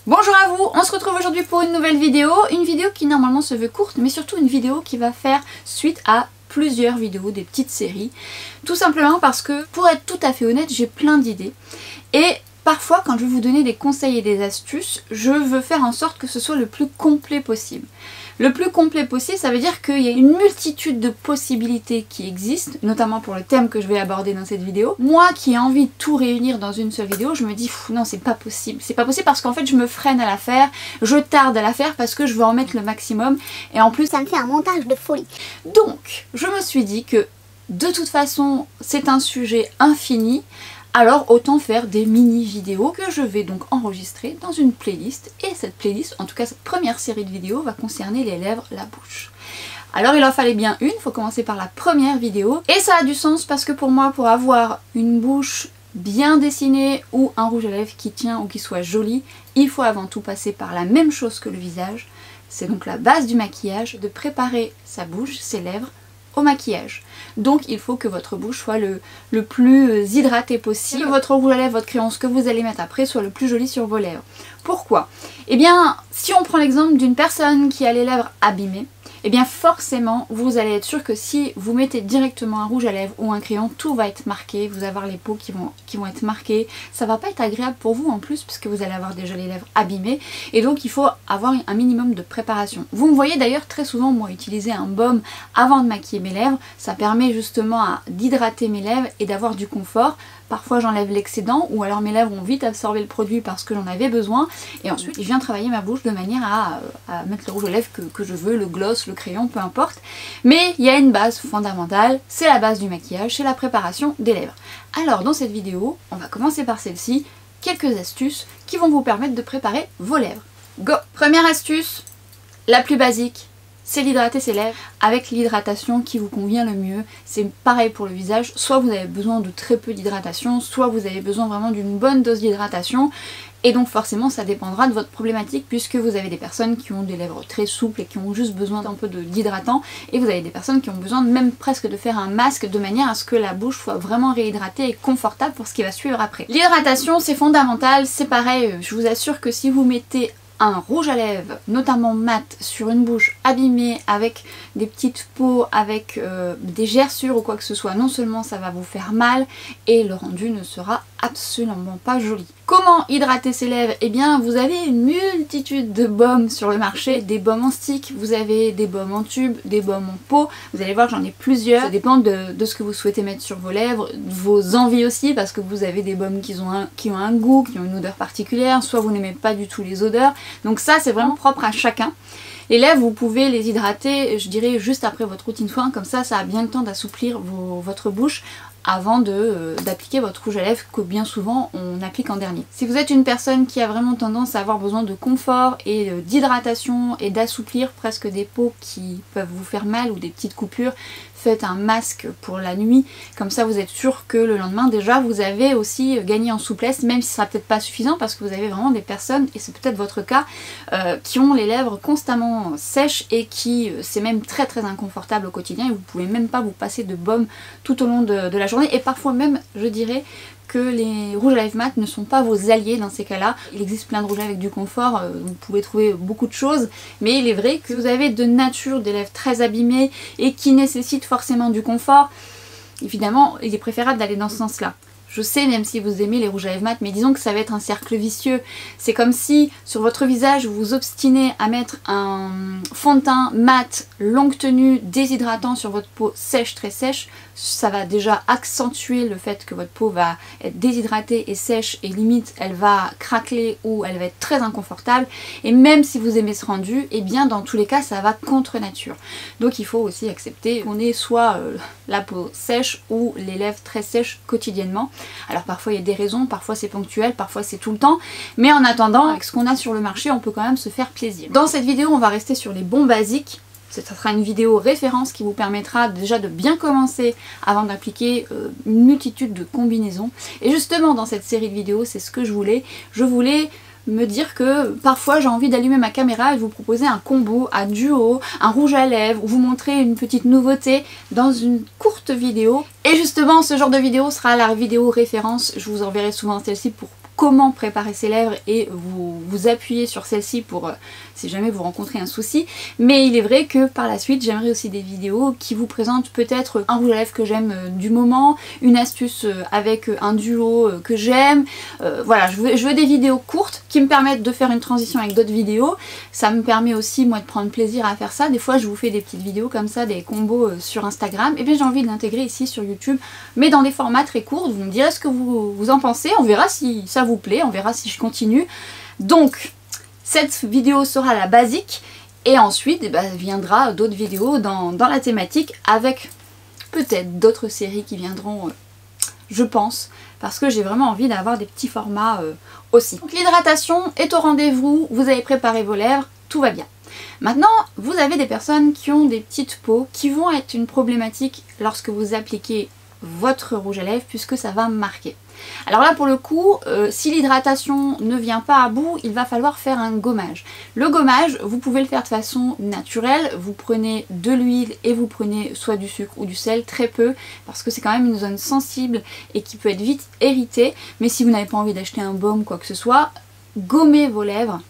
Bonjour à vous, on se retrouve aujourd'hui pour une nouvelle vidéo qui normalement se veut courte, mais surtout une vidéo qui va faire suite à plusieurs vidéos, des petites séries. Tout simplement parce que, pour être tout à fait honnête, j'ai plein d'idées. Et parfois, quand je vais vous donner des conseils et des astuces, je veux faire en sorte que ce soit le plus complet possible. Le plus complet possible, ça veut dire qu'il y a une multitude de possibilités qui existent, notamment pour le thème que je vais aborder dans cette vidéo. Moi qui ai envie de tout réunir dans une seule vidéo, je me dis non, c'est pas possible. C'est pas possible parce qu'en fait je me freine à la faire, je tarde à la faire parce que je veux en mettre le maximum et en plus ça me fait un montage de folie. Donc je me suis dit que de toute façon c'est un sujet infini. Alors autant faire des mini vidéos que je vais donc enregistrer dans une playlist. Et cette playlist, en tout cas cette première série de vidéos, va concerner les lèvres, la bouche. Alors il en fallait bien une, il faut commencer par la première vidéo. Et ça a du sens parce que pour moi, pour avoir une bouche bien dessinée ou un rouge à lèvres qui tient ou qui soit joli, il faut avant tout passer par la même chose que le visage. C'est donc la base du maquillage, de préparer sa bouche, ses lèvres, au maquillage. Donc il faut que votre bouche soit le plus hydratée possible, que votre rouge à lèvres, votre crayon, ce que vous allez mettre après soit le plus joli sur vos lèvres. Pourquoi? Eh bien, si on prend l'exemple d'une personne qui a les lèvres abîmées, eh bien forcément vous allez être sûr que si vous mettez directement un rouge à lèvres ou un crayon, tout va être marqué, vous allez avoir les peaux qui vont être marquées, ça va pas être agréable pour vous en plus puisque vous allez avoir déjà les lèvres abîmées et donc il faut avoir un minimum de préparation. Vous me voyez d'ailleurs très souvent moi utiliser un baume avant de maquiller mes lèvres, ça permet justement d'hydrater mes lèvres et d'avoir du confort. Parfois j'enlève l'excédent ou alors mes lèvres ont vite absorbé le produit parce que j'en avais besoin et ensuite je viens travailler ma bouche de manière à mettre le rouge à lèvres que je veux, le gloss, le crayon, peu importe. Mais il y a une base fondamentale, c'est la base du maquillage, c'est la préparation des lèvres. Alors dans cette vidéo, on va commencer par celle-ci, quelques astuces qui vont vous permettre de préparer vos lèvres. Go! Première astuce, la plus basique. C'est d'hydrater ses lèvres avec l'hydratation qui vous convient le mieux. C'est pareil pour le visage, soit vous avez besoin de très peu d'hydratation, soit vous avez besoin vraiment d'une bonne dose d'hydratation. Et donc forcément ça dépendra de votre problématique puisque vous avez des personnes qui ont des lèvres très souples et qui ont juste besoin d'un peu d'hydratant et vous avez des personnes qui ont besoin même presque de faire un masque de manière à ce que la bouche soit vraiment réhydratée et confortable pour ce qui va suivre après. L'hydratation c'est fondamental, c'est pareil, je vous assure que si vous mettez un rouge à lèvres, notamment mat, sur une bouche abîmée avec des petites peaux, avec des gerçures ou quoi que ce soit, non seulement ça va vous faire mal et le rendu ne sera absolument pas joli. Comment hydrater ses lèvres? Eh bien vous avez une multitude de baumes sur le marché, des baumes en stick, vous avez des baumes en tube, des baumes en pot, vous allez voir j'en ai plusieurs, ça dépend de ce que vous souhaitez mettre sur vos lèvres, de vos envies aussi parce que vous avez des baumes qui ont un goût, qui ont une odeur particulière, soit vous n'aimez pas du tout les odeurs, donc ça c'est vraiment propre à chacun. Les lèvres, vous pouvez les hydrater, je dirais, juste après votre routine soin, comme ça a bien le temps d'assouplir votre bouche avant d'appliquer votre rouge à lèvres que bien souvent on applique en dernier. Si vous êtes une personne qui a vraiment tendance à avoir besoin de confort et d'hydratation et d'assouplir presque des peaux qui peuvent vous faire mal ou des petites coupures, faites un masque pour la nuit, comme ça vous êtes sûr que le lendemain déjà vous avez aussi gagné en souplesse, même si ce sera peut-être pas suffisant parce que vous avez vraiment des personnes, et c'est peut-être votre cas, qui ont les lèvres constamment sèches et qui c'est même très très inconfortable au quotidien et vous pouvez même pas vous passer de baume tout au long de la journée et parfois même je dirais que les rouges à lèvres mat ne sont pas vos alliés dans ces cas-là. Il existe plein de rouges avec du confort, vous pouvez trouver beaucoup de choses, mais il est vrai que vous avez de nature des lèvres très abîmées et qui nécessitent forcément du confort. Évidemment, il est préférable d'aller dans ce sens-là. Je sais même si vous aimez les rouges à lèvres mat, mais disons que ça va être un cercle vicieux. C'est comme si sur votre visage vous vous obstinez à mettre un fond de teint mat, longue tenue, déshydratant sur votre peau sèche, très sèche. Ça va déjà accentuer le fait que votre peau va être déshydratée et sèche et limite elle va craqueler ou elle va être très inconfortable. Et même si vous aimez ce rendu, et bien dans tous les cas ça va contre nature. Donc il faut aussi accepter qu'on ait soit la peau sèche ou les lèvres très sèches quotidiennement. Alors parfois il y a des raisons, parfois c'est ponctuel, parfois c'est tout le temps, mais en attendant, avec ce qu'on a sur le marché, on peut quand même se faire plaisir. Dans cette vidéo, on va rester sur les bons basiques. Ça sera une vidéo référence qui vous permettra déjà de bien commencer avant d'appliquer une multitude de combinaisons. Et justement dans cette série de vidéos, c'est ce que je voulais. Je voulais me dire que parfois j'ai envie d'allumer ma caméra et de vous proposer un combo, un duo, un rouge à lèvres, ou vous montrer une petite nouveauté dans une courte vidéo. Et justement ce genre de vidéo sera la vidéo référence, je vous enverrai souvent celle-ci pour comment préparer ses lèvres et vous appuyer sur celle-ci pour si jamais vous rencontrez un souci. Mais il est vrai que par la suite j'aimerais aussi des vidéos qui vous présentent peut-être un rouge à lèvres que j'aime du moment, une astuce avec un duo que j'aime. Voilà, je veux des vidéos courtes qui me permettent de faire une transition avec d'autres vidéos. Ça me permet aussi moi de prendre plaisir à faire ça. Des fois je vous fais des petites vidéos comme ça, des combos sur Instagram. Et bien j'ai envie de l'intégrer ici sur YouTube, mais dans des formats très courts. Vous me direz ce que vous en pensez, on verra si ça vous plaît, on verra si je continue. Donc cette vidéo sera la basique et ensuite viendra d'autres vidéos dans la thématique avec peut-être d'autres séries qui viendront je pense, parce que j'ai vraiment envie d'avoir des petits formats aussi. Donc l'hydratation est au rendez-vous, vous avez préparé vos lèvres, tout va bien. Maintenant, vous avez des personnes qui ont des petites peaux qui vont être une problématique lorsque vous appliquez votre rouge à lèvres puisque ça va marquer. Alors là pour le coup, si l'hydratation ne vient pas à bout, il va falloir faire un gommage. Le gommage, vous pouvez le faire de façon naturelle, vous prenez de l'huile et vous prenez soit du sucre ou du sel, très peu, parce que c'est quand même une zone sensible et qui peut être vite irritée, mais si vous n'avez pas envie d'acheter un baume ou quoi que ce soit, gommez vos lèvres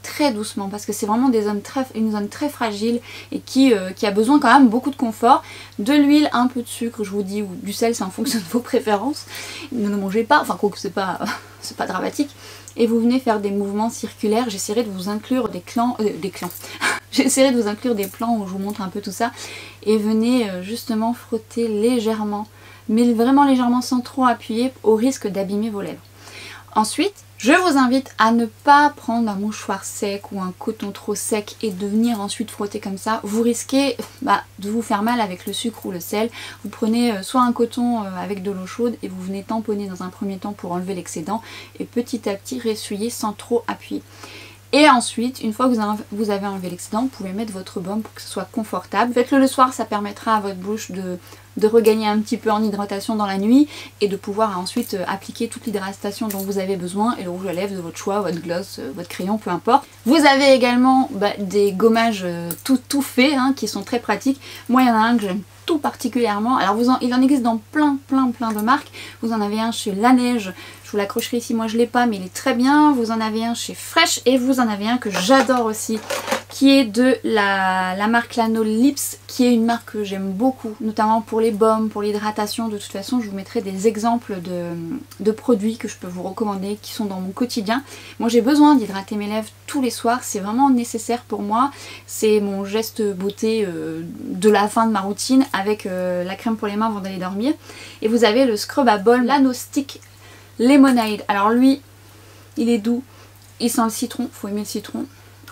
très doucement parce que c'est vraiment une zone très fragile et qui a besoin quand même beaucoup de confort. De l'huile, un peu de sucre, je vous dis, ou du sel, c'est en fonction de vos préférences. Ne mangez pas, enfin quoi que c'est pas dramatique. Et vous venez faire des mouvements circulaires. J'essaierai de vous inclure J'essaierai de vous inclure des plans où je vous montre un peu tout ça. Et venez justement frotter légèrement, mais vraiment légèrement sans trop appuyer au risque d'abîmer vos lèvres. Ensuite, je vous invite à ne pas prendre un mouchoir sec ou un coton trop sec et de venir ensuite frotter comme ça. Vous risquez de vous faire mal avec le sucre ou le sel. Vous prenez soit un coton avec de l'eau chaude et vous venez tamponner dans un premier temps pour enlever l'excédent et petit à petit ressuyer sans trop appuyer. Et ensuite, une fois que vous avez enlevé l'excédent, vous pouvez mettre votre baume pour que ce soit confortable. Faites-le le soir, ça permettra à votre bouche de regagner un petit peu en hydratation dans la nuit et de pouvoir ensuite appliquer toute l'hydratation dont vous avez besoin et le rouge à lèvres de votre choix, votre gloss, votre crayon, peu importe. Vous avez également des gommages tout faits qui sont très pratiques. Moi, il y en a un que j'aime tout particulièrement. Alors il en existe dans plein de marques. Vous en avez un chez La Neige. Je vous l'accrocherai ici, moi je l'ai pas mais il est très bien. Vous en avez un chez Fresh et vous en avez un que j'adore aussi qui est de la marque Lano Lips, qui est une marque que j'aime beaucoup, notamment pour les baumes, pour l'hydratation. De toute façon je vous mettrai des exemples de produits que je peux vous recommander qui sont dans mon quotidien. Moi j'ai besoin d'hydrater mes lèvres tous les soirs, c'est vraiment nécessaire pour moi. C'est mon geste beauté de la fin de ma routine avec la crème pour les mains avant d'aller dormir. Et vous avez le scrub à bol Lano Stick Lemonade. Alors lui, il est doux, il sent le citron, faut aimer le citron.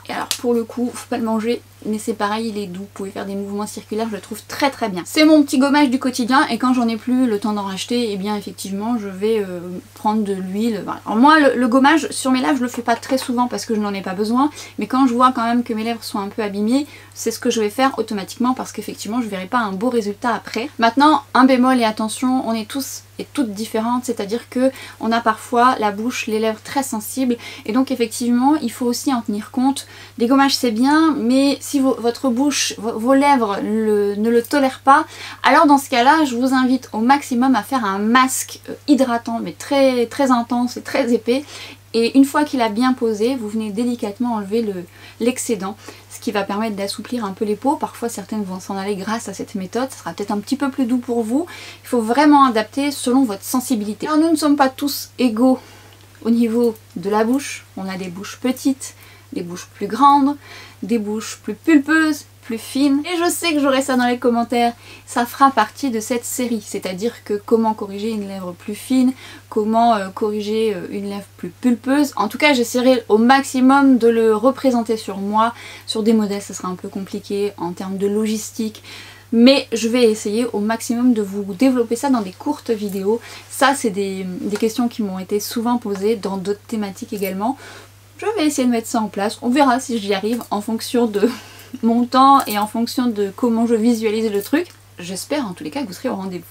Et alors pour le coup, faut pas le manger, mais c'est pareil, il est doux, vous pouvez faire des mouvements circulaires, je le trouve très très bien. C'est mon petit gommage du quotidien et quand j'en ai plus le temps d'en racheter, et bien effectivement je vais prendre de l'huile. Voilà. Alors moi le gommage sur mes lèvres je le fais pas très souvent parce que je n'en ai pas besoin, mais quand je vois quand même que mes lèvres sont un peu abîmées, c'est ce que je vais faire automatiquement parce qu'effectivement je verrai pas un beau résultat après. Maintenant un bémol et attention, on est tous et toutes différentes, c'est-à-dire que on a parfois la bouche, les lèvres très sensibles et donc effectivement il faut aussi en tenir compte. Des gommages c'est bien, mais si votre bouche, vos lèvres ne le tolèrent pas, alors dans ce cas-là je vous invite au maximum à faire un masque hydratant mais très très intense et très épais. Et une fois qu'il a bien posé, vous venez délicatement enlever l'excédent, ce qui va permettre d'assouplir un peu les peaux. Parfois certaines vont s'en aller grâce à cette méthode, ça sera peut-être un petit peu plus doux pour vous. Il faut vraiment adapter selon votre sensibilité. Alors nous ne sommes pas tous égaux au niveau de la bouche. On a des bouches petites, des bouches plus grandes, des bouches plus pulpeuses, plus fines. Et je sais que j'aurai ça dans les commentaires, ça fera partie de cette série, c'est-à-dire que comment corriger une lèvre plus fine, comment corriger une lèvre plus pulpeuse. En tout cas j'essaierai au maximum de le représenter sur moi. Sur des modèles ça sera un peu compliqué en termes de logistique, mais je vais essayer au maximum de vous développer ça dans des courtes vidéos. Ça c'est des questions qui m'ont été souvent posées dans d'autres thématiques également. Je vais essayer de mettre ça en place, on verra si j'y arrive en fonction de mon temps et en fonction de comment je visualise le truc. J'espère en tous les cas que vous serez au rendez-vous.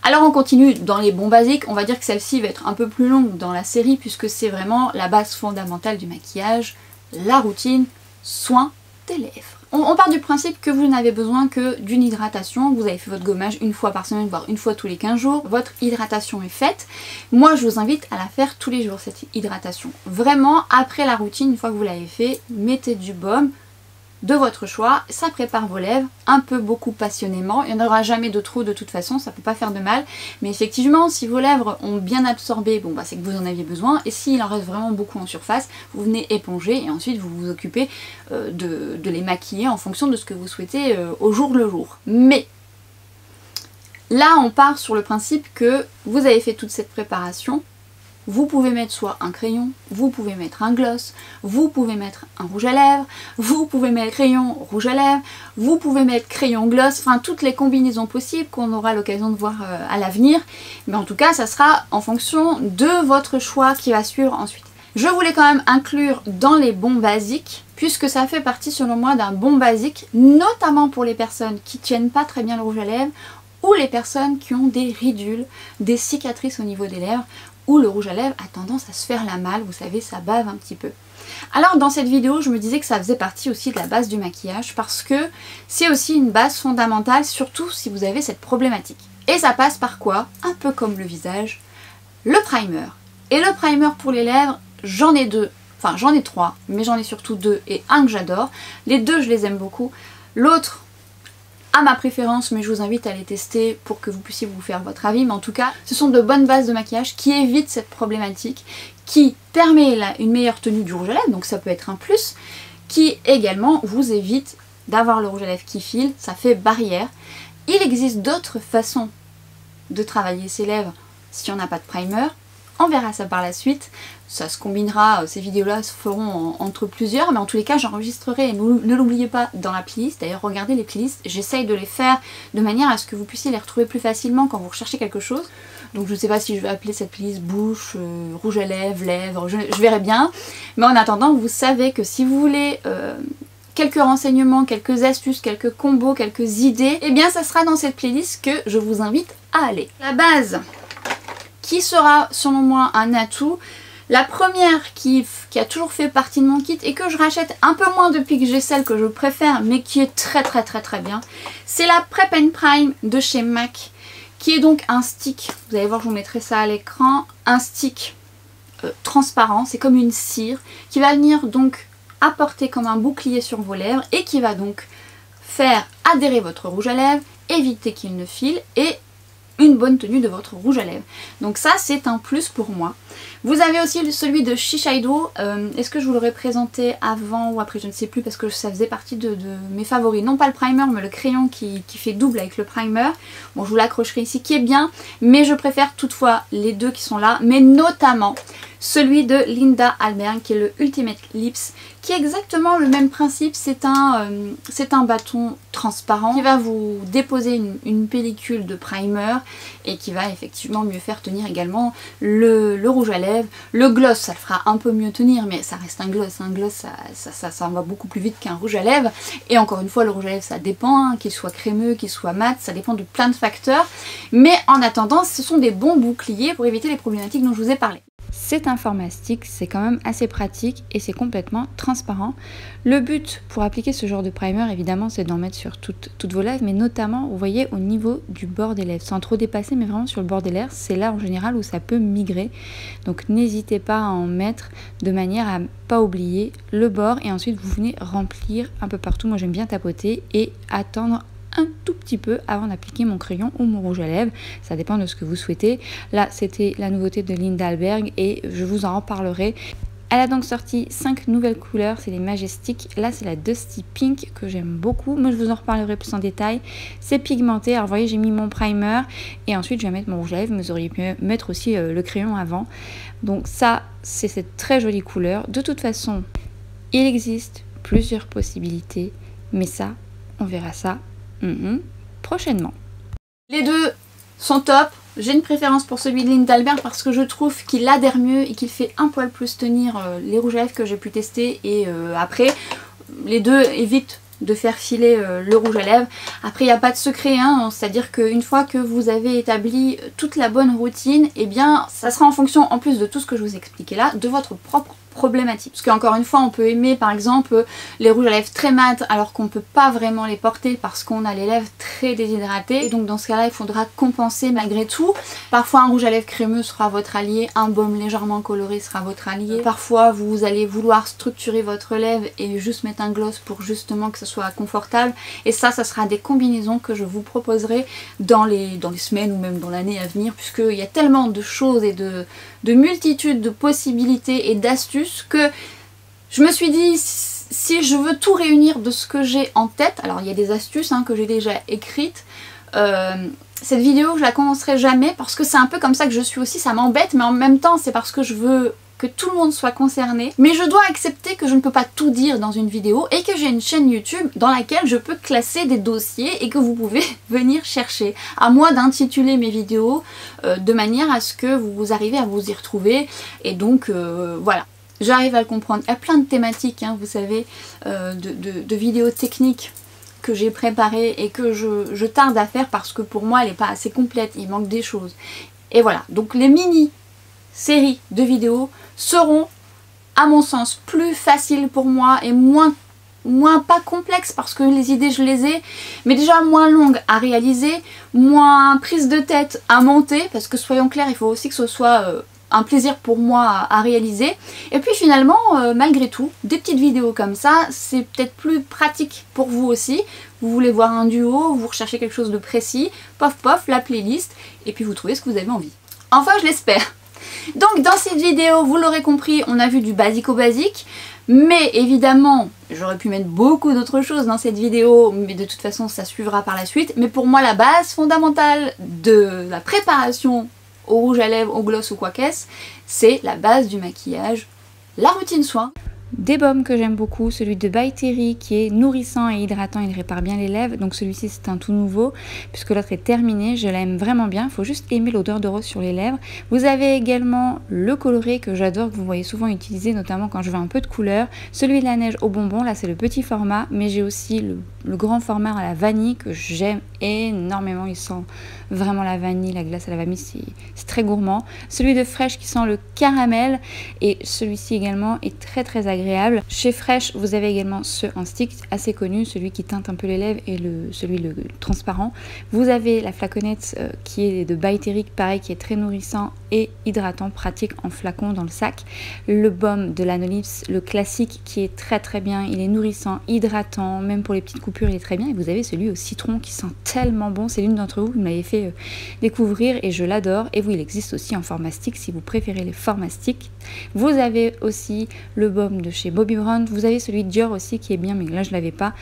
Alors on continue dans les bons basiques, on va dire que celle-ci va être un peu plus longue dans la série puisque c'est vraiment la base fondamentale du maquillage, la routine, soin des lèvres. On part du principe que vous n'avez besoin que d'une hydratation. Vous avez fait votre gommage une fois par semaine, voire une fois tous les 15 jours. Votre hydratation est faite. Moi, je vous invite à la faire tous les jours, cette hydratation. Vraiment, après la routine, une fois que vous l'avez fait, mettez du baume de votre choix. Ça prépare vos lèvres, un peu beaucoup passionnément. Il n'y en aura jamais de trop de toute façon, ça peut pas faire de mal. Mais effectivement, si vos lèvres ont bien absorbé, bon bah c'est que vous en aviez besoin. Et s'il en reste vraiment beaucoup en surface, vous venez éponger et ensuite vous vous occupez de les maquiller en fonction de ce que vous souhaitez au jour le jour. Mais là, on part sur le principe que vous avez fait toute cette préparation. Vous pouvez mettre soit un crayon, vous pouvez mettre un gloss, vous pouvez mettre un rouge à lèvres, vous pouvez mettre crayon, rouge à lèvres, vous pouvez mettre crayon, gloss, enfin toutes les combinaisons possibles qu'on aura l'occasion de voir à l'avenir. Mais en tout cas, ça sera en fonction de votre choix qui va suivre ensuite. Je voulais quand même inclure dans les bons basiques, puisque ça fait partie selon moi d'un bon basique, notamment pour les personnes qui tiennent pas très bien le rouge à lèvres, ou les personnes qui ont des ridules, des cicatrices au niveau des lèvres, où le rouge à lèvres a tendance à se faire la malle, vous savez, ça bave un petit peu. Alors dans cette vidéo, je me disais que ça faisait partie aussi de la base du maquillage, parce que c'est aussi une base fondamentale, surtout si vous avez cette problématique. Et ça passe par quoi? Un peu comme le visage, le primer. Et le primer pour les lèvres, j'en ai deux, enfin j'en ai trois, mais j'en ai surtout deux et un que j'adore. Les deux, je les aime beaucoup. L'autre, à ma préférence, mais je vous invite à les tester pour que vous puissiez vous faire votre avis. Mais en tout cas, ce sont de bonnes bases de maquillage qui évitent cette problématique, qui permet une meilleure tenue du rouge à lèvres, donc ça peut être un plus, qui également vous évite d'avoir le rouge à lèvres qui file, ça fait barrière. Il existe d'autres façons de travailler ses lèvres si on n'a pas de primer. On verra ça par la suite, ça se combinera, ces vidéos-là se feront entre plusieurs, mais en tous les cas j'enregistrerai, ne l'oubliez pas, dans la playlist. D'ailleurs regardez les playlists, j'essaye de les faire de manière à ce que vous puissiez les retrouver plus facilement quand vous recherchez quelque chose. Donc je ne sais pas si je vais appeler cette playlist bouche, rouge à lèvres, je verrai bien. Mais en attendant, vous savez que si vous voulez quelques renseignements, quelques astuces, quelques combos, quelques idées, eh bien ça sera dans cette playlist que je vous invite à aller. La base qui sera selon moi un atout. La première qui a toujours fait partie de mon kit et que je rachète un peu moins depuis que j'ai celle que je préfère mais qui est très bien, c'est la Prep and Prime de chez MAC, qui est donc un stick, vous allez voir, je vous mettrai ça à l'écran, un stick transparent, c'est comme une cire qui va venir donc apporter comme un bouclier sur vos lèvres et qui va donc faire adhérer votre rouge à lèvres, éviter qu'il ne file et une bonne tenue de votre rouge à lèvres. Donc ça c'est un plus pour moi. Vous avez aussi celui de Shiseido. Est-ce que je vous l'aurais présenté avant ou après, je ne sais plus, parce que ça faisait partie de mes favoris. Non pas le primer mais le crayon qui fait double avec le primer. Bon, je vous l'accrocherai ici, qui est bien, mais je préfère toutefois les deux qui sont là, mais notamment celui de Linda Alberg qui est le Ultimate Lips, qui est exactement le même principe. C'est un bâton transparent qui va vous déposer une pellicule de primer et qui va effectivement mieux faire tenir également le rouge à lèvres. Le gloss, ça le fera un peu mieux tenir, mais ça reste un gloss. Un gloss, ça va beaucoup plus vite qu'un rouge à lèvres. Et encore une fois, le rouge à lèvres, ça dépend, hein, qu'il soit crémeux, qu'il soit mat, ça dépend de plein de facteurs. Mais en attendant, ce sont des bons boucliers pour éviter les problématiques dont je vous ai parlé. C'est un format stick, c'est quand même assez pratique et c'est complètement transparent. Le but pour appliquer ce genre de primer, évidemment, c'est d'en mettre sur toutes vos lèvres, mais notamment, vous voyez, au niveau du bord des lèvres, sans trop dépasser, mais vraiment sur le bord des lèvres. C'est là en général où ça peut migrer, donc n'hésitez pas à en mettre de manière à pas oublier le bord, et ensuite vous venez remplir un peu partout. Moi j'aime bien tapoter et attendre un tout petit peu avant d'appliquer mon crayon ou mon rouge à lèvres, ça dépend de ce que vous souhaitez. Là c'était la nouveauté de Linda Alberg et je vous en reparlerai. Elle a donc sorti 5 nouvelles couleurs, c'est les Majestic. Là c'est la Dusty Pink que j'aime beaucoup, mais je vous en reparlerai plus en détail. C'est pigmenté, alors vous voyez j'ai mis mon primer et ensuite je vais mettre mon rouge à lèvres, mais vous auriez pu mettre aussi le crayon avant. Donc ça c'est cette très jolie couleur. De toute façon il existe plusieurs possibilités, mais ça on verra ça prochainement. Les deux sont top. J'ai une préférence pour celui de Linda Alberg parce que je trouve qu'il adhère mieux et qu'il fait un poil plus tenir les rouges à lèvres que j'ai pu tester. Et après, les deux évitent de faire filer le rouge à lèvres. Après il n'y a pas de secret, hein, c'est-à-dire qu'une fois que vous avez établi toute la bonne routine, et eh bien ça sera en fonction, en plus de tout ce que je vous ai expliqué là, de votre propre problématique. Parce qu'encore une fois, on peut aimer par exemple les rouges à lèvres très mat alors qu'on ne peut pas vraiment les porter parce qu'on a les lèvres très déshydratées. Et donc dans ce cas-là, il faudra compenser malgré tout. Parfois un rouge à lèvres crémeux sera votre allié, un baume légèrement coloré sera votre allié. Parfois vous allez vouloir structurer votre lèvre et juste mettre un gloss pour justement que ce soit confortable. Et ça sera des combinaisons que je vous proposerai dans les semaines ou même dans l'année à venir, puisqu'il y a tellement de choses et de multitudes de possibilités et d'astuces que je me suis dit, si je veux tout réunir de ce que j'ai en tête, alors il y a des astuces que j'ai déjà écrites, cette vidéo je la commencerai jamais parce que c'est un peu comme ça que je suis aussi, ça m'embête, mais en même temps c'est parce que je veux que tout le monde soit concerné. Mais je dois accepter que je ne peux pas tout dire dans une vidéo et que j'ai une chaîne YouTube dans laquelle je peux classer des dossiers et que vous pouvez venir chercher. À moi d'intituler mes vidéos de manière à ce que vous arrivez à vous y retrouver. Et donc voilà. J'arrive à le comprendre. Il y a plein de thématiques, vous savez, de vidéos techniques que j'ai préparées et que je tarde à faire parce que pour moi elle n'est pas assez complète, il manque des choses. Et voilà, donc les mini-séries de vidéos seront, à mon sens, plus faciles pour moi et moins pas complexes parce que les idées je les ai, mais déjà moins longues à réaliser, moins prise de tête à monter, parce que soyons clairs, il faut aussi que ce soit un plaisir pour moi à réaliser. Et puis finalement, malgré tout, des petites vidéos comme ça, c'est peut-être plus pratique pour vous aussi. Vous voulez voir un duo, vous recherchez quelque chose de précis, pof pof, la playlist, et puis vous trouvez ce que vous avez envie. Enfin, je l'espère. Donc dans cette vidéo, vous l'aurez compris, on a vu du basico-basique, mais évidemment, j'aurais pu mettre beaucoup d'autres choses dans cette vidéo, mais de toute façon ça suivra par la suite. Mais pour moi, la base fondamentale de la préparation au rouge à lèvres, au gloss ou quoi qu'est-ce, c'est la base du maquillage, la routine soin. Des baumes que j'aime beaucoup, celui de By Terry qui est nourrissant et hydratant, il répare bien les lèvres, donc celui-ci c'est un tout nouveau puisque l'autre est terminé, je l'aime vraiment bien, il faut juste aimer l'odeur de rose sur les lèvres. Vous avez également le coloré que j'adore, que vous voyez souvent utiliser notamment quand je veux un peu de couleur, celui de la neige au bonbon, là c'est le petit format, mais j'ai aussi le grand format à la vanille que j'aime énormément, il sent vraiment la vanille, la glace à la vanille, c'est très gourmand. Celui de Fresh qui sent le caramel et celui-ci également est très agréable. Chez Fresh, vous avez également ce en stick assez connu, celui qui teinte un peu les lèvres et celui le transparent. Vous avez la flaconnette qui est de By Terry, pareil, qui est très nourrissant et hydratant, pratique en flacon dans le sac. Le baume de l'Anolips, le classique qui est très bien, il est nourrissant, hydratant, même pour les petites coupures il est très bien. Et vous avez celui au citron qui sent tellement bon, c'est l'une d'entre vous qui me l'avez fait découvrir et je l'adore. Et vous, il existe aussi en format stick si vous préférez les formats stick. Vous avez aussi le baume de chez Bobbi Brown, vous avez celui de Dior aussi qui est bien, mais là je l'avais pas.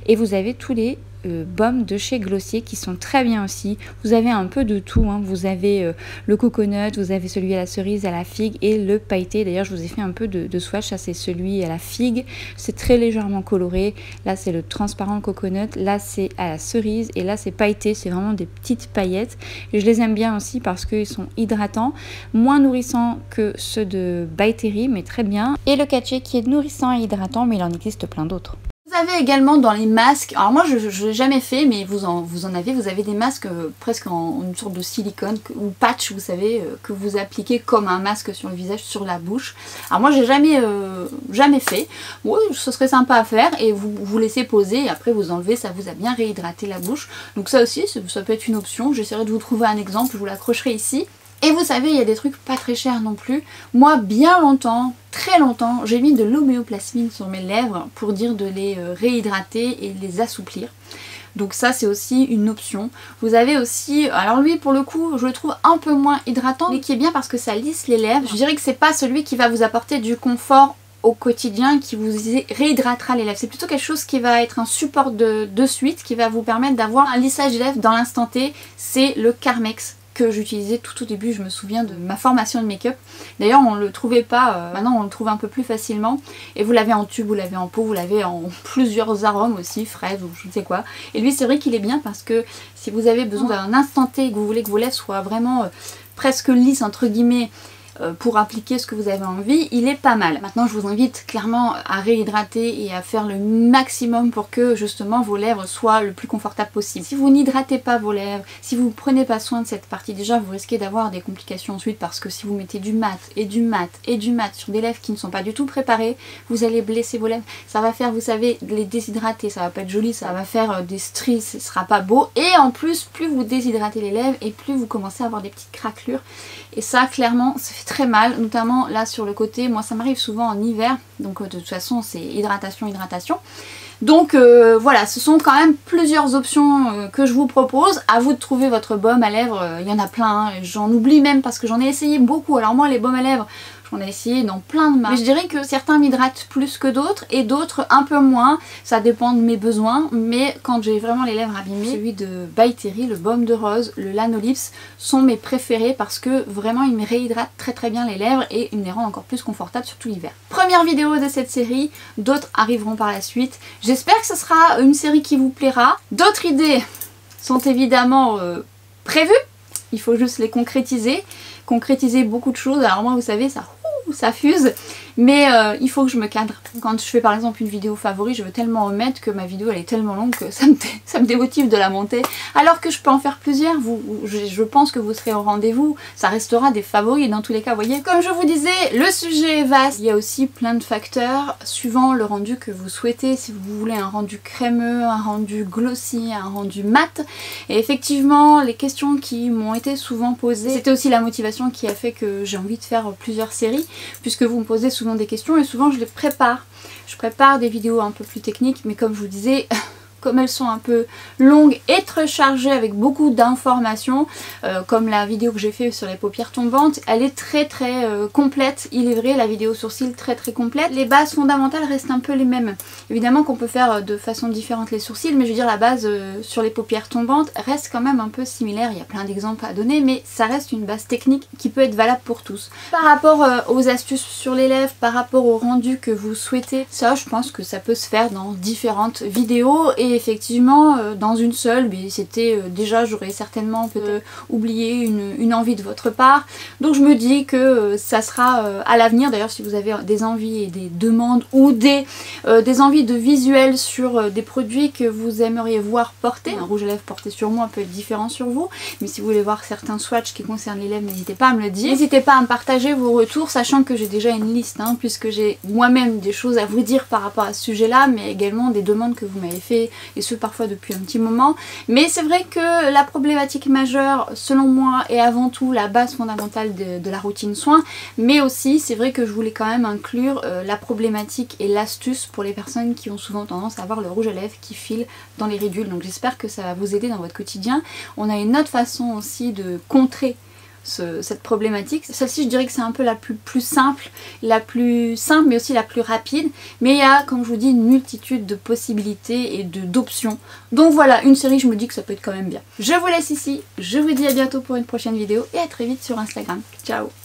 Et vous avez tous les baumes de chez Glossier qui sont très bien aussi. Vous avez un peu de tout, vous avez le coconut, vous avez celui à la cerise, à la figue et le pailleté. D'ailleurs je vous ai fait un peu de swatch, ça c'est celui à la figue, c'est très légèrement coloré. Là c'est le transparent coconut, là c'est à la cerise et là c'est pailleté, c'est vraiment des petites paillettes. Et je les aime bien aussi parce qu'ils sont hydratants, moins nourrissants que ceux de By Terry, mais très bien. Et le Caché qui est nourrissant et hydratant, mais il en existe plein d'autres. Vous avez également dans les masques, alors moi je ne l'ai jamais fait, mais vous en avez, vous avez des masques presque en une sorte de silicone ou patch, vous savez, que vous appliquez comme un masque sur le visage, sur la bouche. Alors moi j'ai jamais fait, bon, ce serait sympa à faire et vous laissez poser et après vous enlevez, ça vous a bien réhydraté la bouche. Donc ça aussi, ça peut être une option, j'essaierai de vous trouver un exemple, je vous l'accrocherai ici. Et vous savez, il y a des trucs pas très chers non plus. Moi, bien longtemps, très longtemps, j'ai mis de l'homéoplasmine sur mes lèvres pour dire de les réhydrater et de les assouplir. Donc ça, c'est aussi une option. Vous avez aussi, alors lui, pour le coup, je le trouve un peu moins hydratant, mais qui est bien parce que ça lisse les lèvres. Je dirais que c'est pas celui qui va vous apporter du confort au quotidien, qui vous réhydratera les lèvres. C'est plutôt quelque chose qui va être un support de suite, qui va vous permettre d'avoir un lissage des lèvres dans l'instant T. C'est le Carmex que j'utilisais tout au début, je me souviens de ma formation de make-up. D'ailleurs on le trouvait pas, maintenant on le trouve un peu plus facilement. Et vous l'avez en tube, vous l'avez en pot, vous l'avez en plusieurs arômes aussi, fraises ou je ne sais quoi. Et lui c'est vrai qu'il est bien parce que si vous avez besoin d'un instant T et que vous voulez que vos lèvres soient vraiment presque lisses entre guillemets, pour appliquer ce que vous avez envie, il est pas mal. Maintenant je vous invite clairement à réhydrater et à faire le maximum pour que justement vos lèvres soient le plus confortables possible. Si vous n'hydratez pas vos lèvres, si vous ne prenez pas soin de cette partie, déjà vous risquez d'avoir des complications ensuite parce que si vous mettez du mat et du mat et du mat sur des lèvres qui ne sont pas du tout préparées, vous allez blesser vos lèvres. Ça va faire, vous savez, les déshydrater, ça va pas être joli, ça va faire des stries, ce sera pas beau. Et en plus, plus vous déshydratez les lèvres et plus vous commencez à avoir des petites craquelures. Et ça, clairement, ça fait très mal, notamment là sur le côté. Moi, ça m'arrive souvent en hiver, donc de toute façon, c'est hydratation, hydratation. Donc voilà, ce sont quand même plusieurs options que je vous propose. À vous de trouver votre baume à lèvres, il y en a plein, hein. J'en oublie même parce que j'en ai essayé beaucoup. Alors moi, les baumes à lèvres, j'en ai essayé dans plein de marques. Mais je dirais que certains m'hydratent plus que d'autres et d'autres un peu moins. Ça dépend de mes besoins. Mais quand j'ai vraiment les lèvres abîmées, celui de By Terry, le baume de rose, le Lanolips sont mes préférés parce que vraiment ils me réhydratent très très bien les lèvres et ils me les rendent encore plus confortables surtout l'hiver. Première vidéo de cette série, d'autres arriveront par la suite. J'espère que ce sera une série qui vous plaira. D'autres idées sont évidemment prévues. Il faut juste les concrétiser. Concrétiser beaucoup de choses. Alors moi vous savez ça fuse, mais il faut que je me cadre. Quand je fais par exemple une vidéo favori, je veux tellement en mettre que ma vidéo elle est tellement longue que ça me démotive de la monter, alors que je peux en faire plusieurs. Je pense que vous serez au rendez-vous, ça restera des favoris dans tous les cas, vous voyez. Comme je vous disais, le sujet est vaste, il y a aussi plein de facteurs suivant le rendu que vous souhaitez. Si vous voulez un rendu crémeux, un rendu glossy, un rendu mat, et effectivement les questions qui m'ont été souvent posées, c'était aussi la motivation qui a fait que j'ai envie de faire plusieurs séries, puisque vous me posez souvent des questions et souvent je les prépare. Je prépare des vidéos un peu plus techniques, mais comme je vous disais, comme elles sont un peu longues et très chargées avec beaucoup d'informations, comme la vidéo que j'ai fait sur les paupières tombantes, elle est très complète. Il est vrai, la vidéo sourcils très complète. Les bases fondamentales restent un peu les mêmes. Évidemment qu'on peut faire de façon différente les sourcils, mais je veux dire la base sur les paupières tombantes reste quand même un peu similaire. Il y a plein d'exemples à donner, mais ça reste une base technique qui peut être valable pour tous. Par rapport aux astuces sur les lèvres, par rapport au rendu que vous souhaitez, ça je pense que ça peut se faire dans différentes vidéos. Et effectivement dans une seule, mais c'était déjà, j'aurais certainement peut-être oublié une envie de votre part, donc je me dis que ça sera à l'avenir. D'ailleurs si vous avez des envies et des demandes ou des envies de visuels sur des produits que vous aimeriez voir porter, un rouge à lèvres porté sur moi peut être différent sur vous, mais si vous voulez voir certains swatchs qui concernent les lèvres, n'hésitez pas à me le dire. N'hésitez pas à me partager vos retours, sachant que j'ai déjà une liste, hein, puisque j'ai moi-même des choses à vous dire par rapport à ce sujet là, mais également des demandes que vous m'avez fait, et ce parfois depuis un petit moment. Mais c'est vrai que la problématique majeure selon moi est avant tout la base fondamentale de la routine soin, mais aussi c'est vrai que je voulais quand même inclure la problématique et l'astuce pour les personnes qui ont souvent tendance à avoir le rouge à lèvres qui file dans les ridules. Donc j'espère que ça va vous aider dans votre quotidien. On a une autre façon aussi de contrer cette problématique. Celle-ci je dirais que c'est un peu la plus simple mais aussi la plus rapide, mais il y a, comme je vous dis, une multitude de possibilités et d'options. Donc voilà, une série, je me dis que ça peut être quand même bien. Je vous laisse ici, je vous dis à bientôt pour une prochaine vidéo et à très vite sur Instagram. Ciao.